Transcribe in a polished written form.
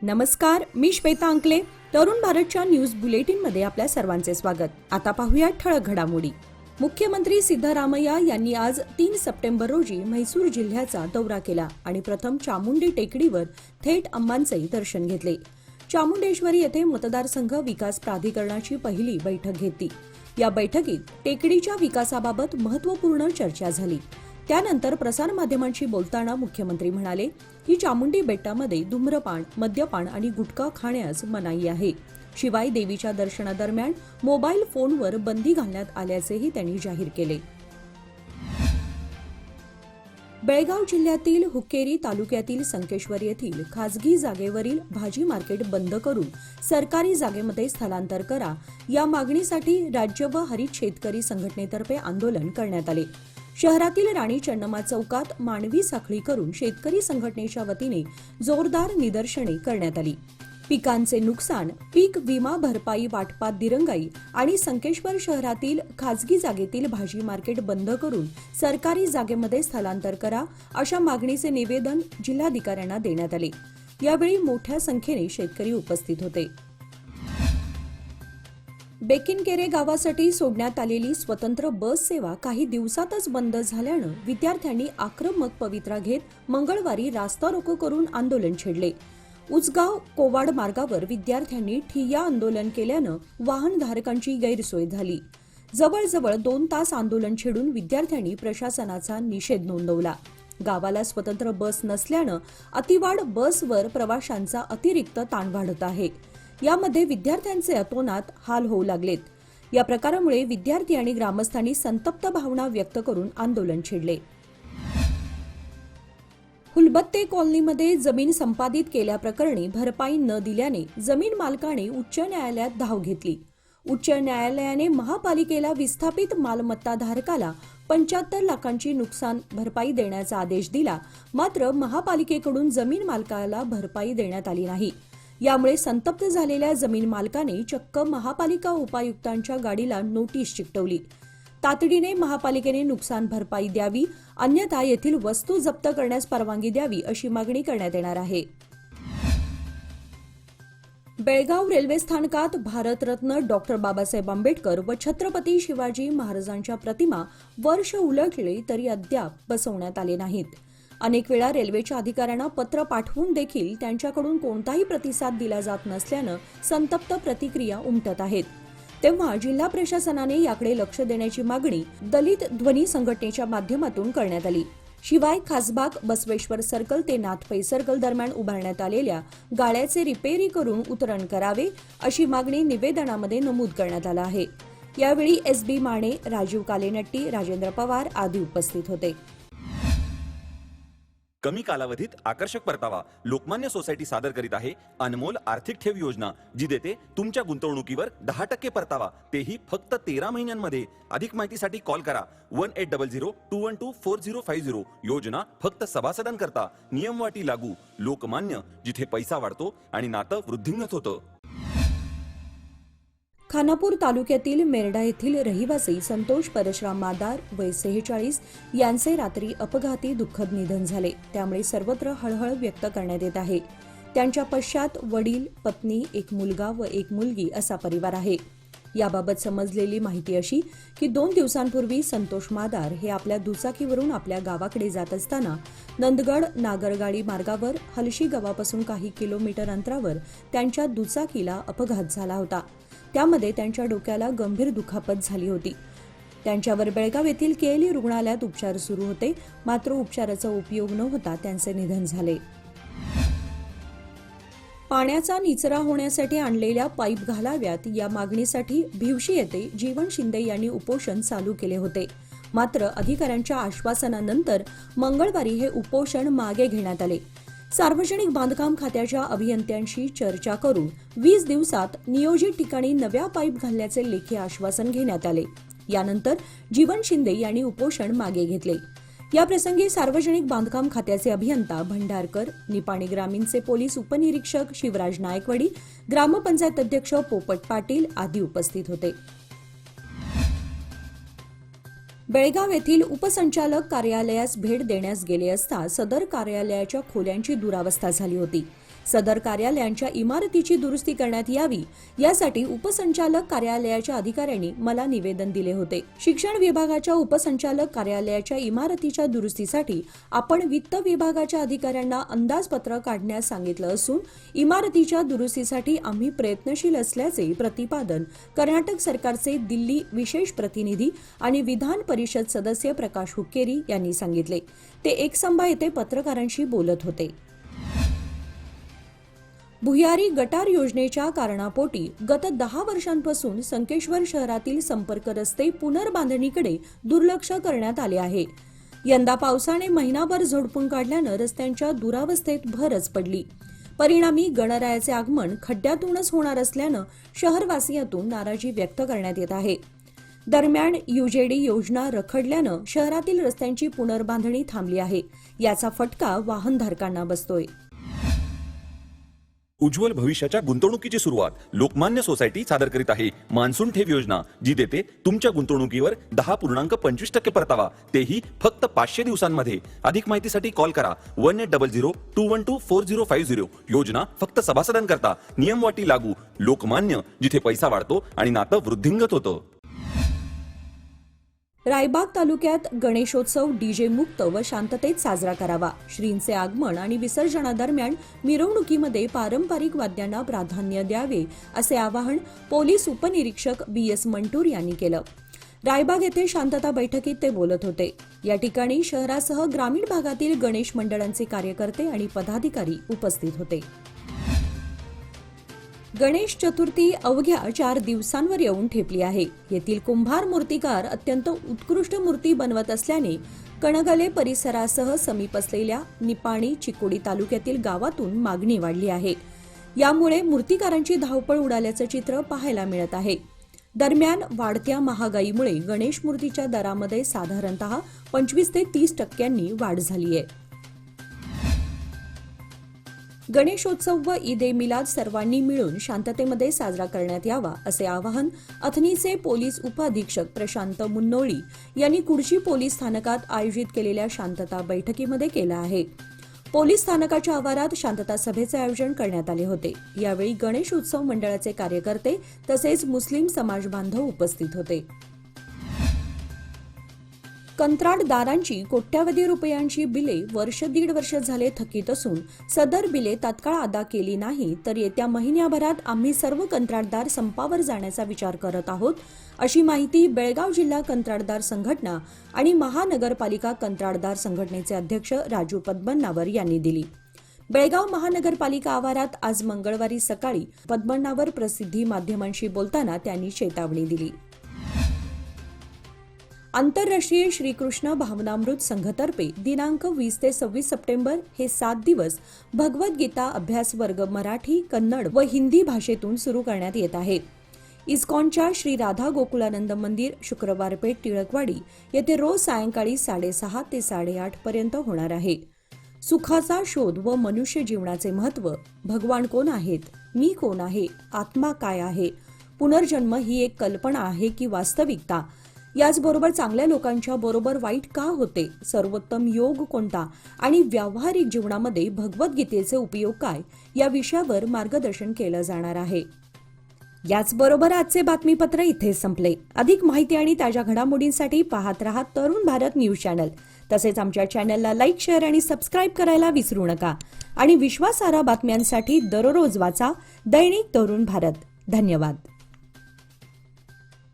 नमस्कार, मी श्वेता अंकले. तरुण भारतच्या न्यूज बुलेटिनमध्ये आपल्या सर्वांचे स्वागत. आता पाहूया ठळक घडामोडी. मुख्यमंत्री सिद्धरामय्या यांनी आज 3 सप्टेंबर रोजी म्हैसूर जिल्ह्याचा दौरा केला आणि प्रथम चामुंडी टेकडीवर थेट अंबांचे दर्शन घेतले. चामुंडेश्वरी येथे मतदारसंघ विकास प्राधिकरणाची पहिली बैठक घेतली. या बैठकीत टेकडीच्या विकासाबाबत महत्त्वपूर्ण चर्चा झाली. त्यानंतर प्रसारमाध्यमांशी बोलताना मुख्यमंत्री म्हणाले की चामुंडी बेटामध्ये धूम्रपान, मद्यपान आणि गुटखा खाण्यास मनाई आहे. शिवाय देवीच्या दर्शनादरम्यान मोबाईल फोनवर बंदी घालण्यात आल्याचेही त्यांनी जाहीर केले. बेळगाव जिल्ह्यातील हुक्केरी तालुक्यातील संकेश्वर येथील खासगी जागेवरील भाजी मार्केट बंद करून सरकारी जागेमध्ये स्थलांतर करा या मागणीसाठी राज्य व हरित शेतकरी संघटनेतर्फे आंदोलन करण्यात आले. शहरातील राणी चन्नम्मा चौकात मानवी साखळी करून शेतकरी संघटनेच्या वतीने जोरदार निदर्शने करण्यात आली. पिकांचे नुकसान, पीक विमा भरपाई वाटपात दिरंगाई आणि संकेश्वर शहरातील खासगी जागेतील भाजी मार्केट बंद करून सरकारी जागेमध्ये स्थलांतर करा अशा मागणीचे निवेदन जिल्हाधिकाऱ्यांना देण्यात आले. यावेळी मोठ्या संख्येने शेतकरी उपस्थित होते. बेकिनकेरे गावासाठी सोडण्यात आलेली स्वतंत्र बस सेवा काही दिवसातच बंद झाल्यानं विद्यार्थ्यांनी आक्रमक पवित्रा घेत मंगळवारी रास्ता रोको करून आंदोलन छेडले. उचगाव कोवाड मार्गावर विद्यार्थ्यांनी ठिय्या आंदोलन केल्यानं वाहनधारकांची गैरसोय झाली. जवळजवळ 2 तास आंदोलन छेडून विद्यार्थ्यांनी प्रशासनाचा निषेध नोंदवला. गावाला स्वतंत्र बस नसल्यानं अतिवाढ बसवर प्रवाशांचा अतिरिक्त ताण वाढत आहे. यामध्ये विद्यार्थ्यांचे अतोनात हाल होऊ लागलेत. या प्रकारामुळे विद्यार्थी आणि ग्रामस्थांनी संतप्त भावना व्यक्त करून आंदोलन छेडले. हुलबत्ते कॉलनीमध्ये जमीन संपादित केल्याप्रकरणी भरपाई न दिल्याने जमीन मालकाने उच्च न्यायालयात धाव घेतली. उच्च न्यायालयाने महापालिकेला विस्थापित मालमत्ताधारकाला 75 लाखांची नुकसान भरपाई देण्याचा आदेश दिला. मात्र महापालिकेकडून जमीन मालकाला भरपाई देण्यात आली नाही. यामुळे संतप्त झालेल्या जमीन मालकाने चक्क महापालिका उपायुक्तांच्या गाडीला नोटीस चिकटवली. तातडीने महापालिकेने नुकसान भरपाई द्यावी, अन्यथा येथील वस्तू जप्त करण्यास परवानगी द्यावी अशी मागणी करण्यात येणार आहे. बेळगाव रेल्वे स्थानकात भारतरत्न डॉक्टर बाबासाहेब आंबेडकर व छत्रपती शिवाजी महाराजांच्या प्रतिमा वर्ष उलटले तरी अद्याप बसवण्यात आले नाहीत. अनेक वेळा रेल्वेच्या अधिकाऱ्यांना पत्र पाठवून देखील त्यांच्याकडून कोणताही प्रतिसाद दिला जात नसल्यानं संतप्त प्रतिक्रिया उमटत आहेत. तेव्हा जिल्हा प्रशासनाने याकडे लक्ष देण्याची मागणी दलित ध्वनी संघटनेच्या माध्यमातून करण्यात आली. शिवाय खासबाग बसवेश्वर सर्कल ते नाथपै सर्कल दरम्यान उभारण्यात आलेल्या गाड्याचे रिपेरी करून उतरण करावे अशी मागणी निवेदनामध्ये नमूद करण्यात आलं आहे. यावेळी SB माने, राजीव कालेनट्टी, राजेंद्र पवार आदी उपस्थित होते. कमी कालावधीत आकर्षक परतावा लोकमान्य सोसायटी सादर करीत आहे अनमोल आर्थिक ठेव योजना, जी देते तुमच्या गुंतवणुकीवर 10% परतावा, तेही फक्त 13 महिन्यांमध्ये. अधिक माहितीसाठी कॉल करा 1800-212-4050. योजना फक्त सभासदांकरता. नियमवाटी लागू. लोकमान्य, जिथे पैसा वाढतो आणि नातं वृद्धिंगत होतं. खानापूर तालुक्यातील मेरडा येथील रहिवासी संतोष परशुराम मादार वय 46 यांचे रात्री अपघाती दुःखद निधन झाले. त्यामुळे सर्वत्र हळहळ व्यक्त करण्यात येत आहे. त्यांच्या पश्चात वडील, पत्नी, एक मुलगा व एक मुलगी असा परिवार आहे. याबाबत समजलेली माहिती अशी की 2 दिवसांपूर्वी संतोष मादार हे आपल्या दुचाकीवरून आपल्या गावाकडे जात असताना नंदगड नागरगाडी मार्गावर हलशी गावापासून काही किलोमीटर अंतरावर त्यांच्या दुचाकीला अपघात झाला होता. त्यामध्ये त्यांच्या डोक्याला गंभीर दुखापत झाली होती. त्यांच्यावर बेळगाव येथील KLE रुग्णालयात उपचार सुरू होते. मात्र उपचाराचा उपयोग न होता त्यांचे निधन झाले. पाण्याचा निचरा होण्यासाठी आणलेल्या पाईप घालाव्यात या मागणीसाठी भिवशी येथे जीवन शिंदे यांनी उपोषण चालू केले होते. मात्र अधिकाऱ्यांच्या आश्वासनानंतर मंगळवारी हे उपोषण मागे घेण्यात आले. सार्वजनिक बांधकाम खात्याच्या अभियंत्यांशी चर्चा करून 20 दिवसात नियोजित ठिकाणी नव्या पाईप घालण्याचे लेखी आश्वासन घेण्यात आले. यानंतर जीवन शिंदे यांनी उपोषण मागे घेतले. याप्रसंगी सार्वजनिक बांधकाम खात्याचे अभियंता भंडारकर, निपाणी ग्रामीणचे पोलीस उपनिरीक्षक शिवराज नायकवडी, ग्रामपंचायत अध्यक्ष पोपट पाटील आदी उपस्थित होते. बेळगाव येथील उपसंचालक कार्यालयास भेट देण्यास गेले असता सदर कार्यालयाच्या खोल्यांची दुरावस्था झाली होती. सदर कार्यालयांच्या इमारतीची दुरुस्ती करण्यात यावी यासाठी उपसंचालक कार्यालयाच्या अधिकाऱ्यांनी मला निवेदन दिले होते. शिक्षण विभागाच्या उपसंचालक कार्यालयाच्या इमारतीच्या दुरुस्तीसाठी आपण वित्त विभागाच्या अधिकाऱ्यांना अंदाजपत्र काढण्यास सांगितलं असून इमारतीच्या दुरुस्तीसाठी आम्ही प्रयत्नशील असल्याचे प्रतिपादन कर्नाटक सरकारचे दिल्ली विशेष प्रतिनिधी आणि विधान परिषद सदस्य प्रकाश हुक्केरी यांनी सांगितले. ते एकसंबा येथे पत्रकारांशी बोलत होते. भुयारी गटार योजनेच्या कारणापोटी गत 10 वर्षांपासून संकेश्वर शहरातील संपर्क रस्ते पुनर्बांधणीकडे दुर्लक्ष करण्यात आले आहे. यंदा पावसाने महिनाभर झोडपून काढल्यानं रस्त्यांच्या दुरावस्थेत भरच पडली. परिणामी गणरायाचे आगमन खड्ड्यातूनच होणार असल्यानं शहरवासियांतून नाराजी व्यक्त करण्यात येत आहे. दरम्यान युजेडी योजना रखडल्यानं शहरातील रस्त्यांची पुनर्बांधणी थांबली आहे. याचा फटका वाहनधारकांना बसतोय. उज्ज्वल भविष्याच्या गुंतवणुकीची सुरुवात लोकमान्य सोसायटी सादर करीत आहे. मान्सून ठेव योजना जी देते तुमच्या गुंतवणुकीवर 10.25% परतावा, तेही फक्त 500 दिवसांमध्ये. अधिक माहितीसाठी कॉल करा 1800-212-4050. योजना फक्त सभासदांकरता. नियम वाटी लागू. लोकमान्य, जिथे पैसा वाढतो आणि नातं वृद्धिंगत होतं. रायबाग तालुक्यात गणेशोत्सव डीजे मुक्त व शांततेत साजरा करावा. श्रींचे आगमन आणि विसर्जनादरम्यान मिरवणुकीमध्ये पारंपरिक वाद्यांना प्राधान्य द्यावे असे आवाहन पोलीस उपनिरीक्षक BS मंटूर यांनी केलं. रायबाग येथे शांतता बैठकीत ते बोलत होते. या ठिकाणी शहरासह ग्रामीण भागातील गणेश मंडळांचे कार्यकर्ते आणि पदाधिकारी उपस्थित होते. गणेश चतुर्थी अवघ्या 4 दिवसांवर येऊन ठेपली आहे. येथील कुंभार मूर्तिकार अत्यंत उत्कृष्ट मूर्ती बनवत असल्याने कणगले परिसरासह समीप असलेल्या निपाणी, चिकोडी तालुक्यातील गावातून मागणी वाढली आहे. यामुळे मूर्तिकारांची धावपळ उडाल्याचं चित्र पाहायला मिळत आहे. दरम्यान वाढत्या महागाईमुळे गणेश मूर्तीच्या दरामध्ये साधारणतः 25 ते 30% वाढ झाली आहे. गणेशोत्सव व ईद ए मिलाद सर्वांनी मिळून शांततेमध्ये साजरा करण्यात यावा असे आवाहन अथणीचे पोलीस उपअधीक्षक प्रशांत मुन्नोळी यांनी कुडची पोलीस स्थानकात आयोजित केलेल्या शांतता बैठकीमध्ये केलं आहे. पोलीस स्थानकाच्या आवारात शांतता सभेचे आयोजन करण्यात आले होते. यावेळी गणेश उत्सव मंडळाचे कार्यकर्ते तसेच मुस्लिम समाज बांधव उपस्थित होते. कंत्राटदारांची कोट्यावधी रुपयांची बिले दीड वर्ष झाले थकीत असून सदर बिले तात्काळ अदा केली नाही तर येत्या महिन्याभरात आम्ही सर्व कंत्राटदार संपावर जाण्याचा विचार करत आहोत, अशी माहिती बेळगाव जिल्हा कंत्राटदार संघटना आणि महानगरपालिका कंत्राटदार संघटनेचे अध्यक्ष राजू पद्मनावर यांनी दिली. बेळगाव महानगरपालिका आवारात आज मंगळवारी सकाळी पद्मनावर प्रसिद्धी माध्यमांशी बोलताना त्यांनी चेतावणी दिली. आंतरराष्ट्रीय श्रीकृष्ण भावनामृत संघतर्फे दिनांक 20 ते 26 सप्टेंबर हे 7 दिवस भगवद्गीता अभ्यास वर्ग मराठी, कन्नड व हिंदी भाषेतून सुरू करण्यात येत आहे. इस्कॉनच्या श्री राधा गोकुळानंद मंदिर, शुक्रवार पेठ, टिळकवाडी येथे रोज सायंकाळी 6:30 ते 8:30 पर्यंत होणार आहे. सुखाचा शोध व मनुष्य जीवनाचे महत्त्व, भगवान कोण आहेत, मी कोण आहे, आत्मा काय आहे, पुनर्जन्म ही एक कल्पना आहे की वास्तविकता, याचबरोबर चांगल्या लोकांच्या बरोबर वाईट का होते, सर्वोत्तम योग कोणता आणि व्यावहारिक जीवनामध्ये भगवद्गीतेचे उपयोग काय या विषयावर मार्गदर्शन केलं जाणार आहे. याचबरोबर आजचे बातमीपत्र इथे संपले. अधिक माहिती आणि ताज्या घडामोडींसाठी पाहत रहा तरुण भारत न्यूज चॅनल. तसेच आमच्या चॅनलला लाईक, शेअर आणि सबस्क्राईब करायला विसरू नका. आणि विश्वासार्ह बातम्यांसाठी दररोज वाचा दैनिक तरुण भारत. धन्यवाद.